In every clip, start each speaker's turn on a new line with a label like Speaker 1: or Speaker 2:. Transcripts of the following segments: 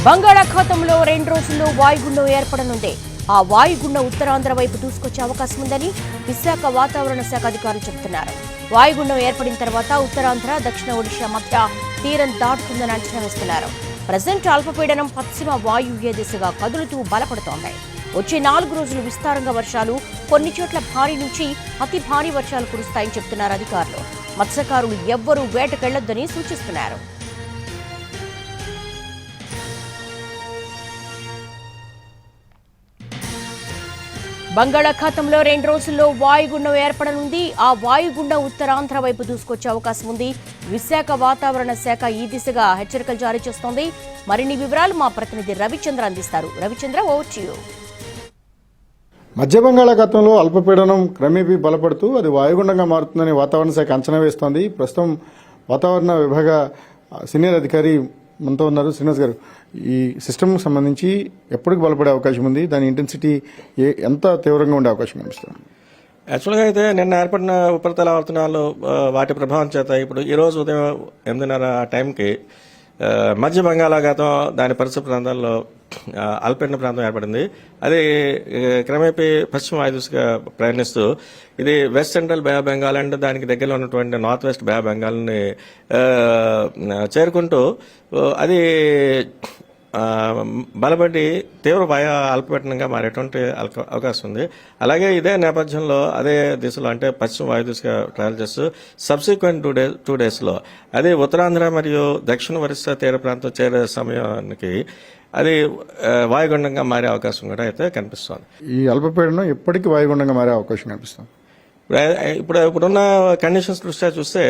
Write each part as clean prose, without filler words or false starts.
Speaker 1: బంగాళాఖాతంలో 2 రోజుల్లో వాయుగుండం ఏర్పడనుంది. ఆ వాయుగుండం ఉత్తరాంధ్ర వైపు దూసుకొచ్చే అవకాశం ఉందని విశాఖ వాతావరణ శాఖ అధికారులు చెబుతున్నారు. వాయుగుండం ఏర్పడిన తర్వాత ఉత్తరాంధ్ర, దక్షిణ ఒడిశా మధ్య తీరం దాటుతుందని అంచనా వేస్తున్నారు. ప్రజెంట్ అల్పపీడనం పశ్చిమ వాయువ్య దిశగా కదులుతూ బలపడుతోంది. వచ్చే 4 రోజులు విస్తారంగా వర్షాలు, కొన్ని చోట్ల భారీ నుంచి అతి భారీ వర్షాలు కురుస్తాయని చెబుతున్నారు అధికారులు. మత్స్యకారులు ఎవ్వరూ వేటకెళ్లొద్దని సూచిస్తున్నారు. బంగాళాఖాతంలో 2 రోజుల్లో వాయుగుండం ఏర్పడనుంది. ఆ వాయుగుండం ఉత్తరాంధ్ర వైపు దూసుకొచ్చే అవకాశం ఉంది. విశాఖ వాతావరణ శాఖ ఈ దిశగా హెచ్చరికలు జారీ చేస్తోంది. మరిన్ని వివరాలు మా ప్రతినిధి రవిచంద్ర అందిస్తారు. Ravichandra, over to you.
Speaker 2: మధ్య బంగాళాఖాతంలో అల్పపీడనం క్రమేపీ బలపడుతూ అది వాయుగుండంగా మారుతుందని వాతావరణ శాఖ అంచనా వేస్తోంది. ప్రస్తుతం వాతావరణ విభాగ సీనియర్ అధికారి మనతో ఉన్నారు. శ్రీనివాస్ గారు, ఈ సిస్టమ్కి సంబంధించి ఎప్పటికి బలపడే అవకాశం ఉంది? దాని ఇంటెన్సిటీ ఎంత తీవ్రంగా ఉండే అవకాశం కనిపిస్తుంది?
Speaker 3: యాక్చువల్గా అయితే నిన్న ఏర్పడిన ఉపరితల ఆవర్తనాలు వాటి ప్రభావం చేత ఇప్పుడు ఈరోజు ఉదయం 8:30 ఆ టైంకి మధ్య బంగాళాఖాతం దాని పరిసర ప్రాంతాల్లో అల్పపీడన ప్రాంతం ఏర్పడింది. అది క్రమేపీ పశ్చిమ వాయుదిశగా ప్రయాణిస్తూ ఇది west central bay of Bengal and దానికి దగ్గరలో ఉన్నటువంటి నార్త్ వెస్ట్ బే ఆఫ్ బెంగాల్ని చేరుకుంటూ అది బలపడి తీవ్ర అల్పపీడనంగా మారేటువంటి అవకాశం ఉంది. అలాగే ఇదే నేపథ్యంలో అదే దిశలో అంటే పశ్చిమ వాయు దిశగా ట్రావెల్ చేస్తూ సబ్సిక్వెంట్ 2 డేస్లో అది ఉత్తరాంధ్ర మరియు దక్షిణ ఒరిస్సా తీర ప్రాంతం చేరే సమయానికి అది వాయుగుండంగా మారే అవకాశం కూడా అయితే కనిపిస్తోంది.
Speaker 2: ఈ అల్పపీడనం ఎప్పటికీ వాయుగుండంగా మారే అవకాశం కనిపిస్తుంది.
Speaker 3: ఇప్పుడున్న కండిషన్స్ దృష్ట్యా చూస్తే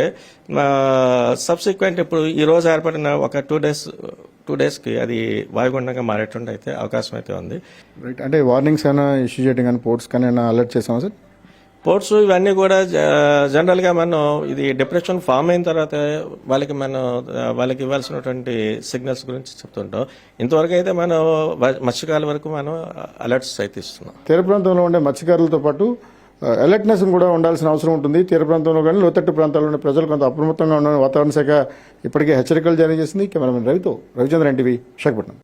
Speaker 3: సబ్సిక్వెంట్ ఇప్పుడు ఈ రోజు ఏర్పడిన ఒక 2 డేస్కి అది వాయుగుండంగా మారేటువంటి అయితే అవకాశం అయితే ఉంది.
Speaker 2: రైట్, అంటే వార్నింగ్స్ అయినా ఇష్యూ చేయడం కానీ పోర్ట్స్ కానీ అలర్ట్ చేసామా సార్?
Speaker 3: పోర్ట్స్ ఇవన్నీ కూడా జనరల్గా మనం ఇది డిప్రెషన్ ఫామ్ అయిన తర్వాత వాళ్ళకి ఇవ్వాల్సినటువంటి సిగ్నల్స్ గురించి చెప్తుంటాం. ఇంతవరకు అయితే మనం మత్స్యకారుల వరకు మనం అలర్ట్స్ అయితే ఇస్తున్నాం.
Speaker 2: తీర ప్రాంతంలో ఉండే మత్స్యకారులతో పాటు అలర్ట్నెస్ కూడా ఉండాల్సిన అవసరం ఉంటుంది. తీర ప్రాంతంలో కానీ లోతట్టు ప్రాంతాల్లో ఉండే ప్రజలు కొంత అప్రమత్తంగా ఉండాలని వాతావరణ శాఖ ఇప్పటికే హెచ్చరికలు జారీ చేసింది. Cameraman Ravichandra, NTV, Visakhapatnam.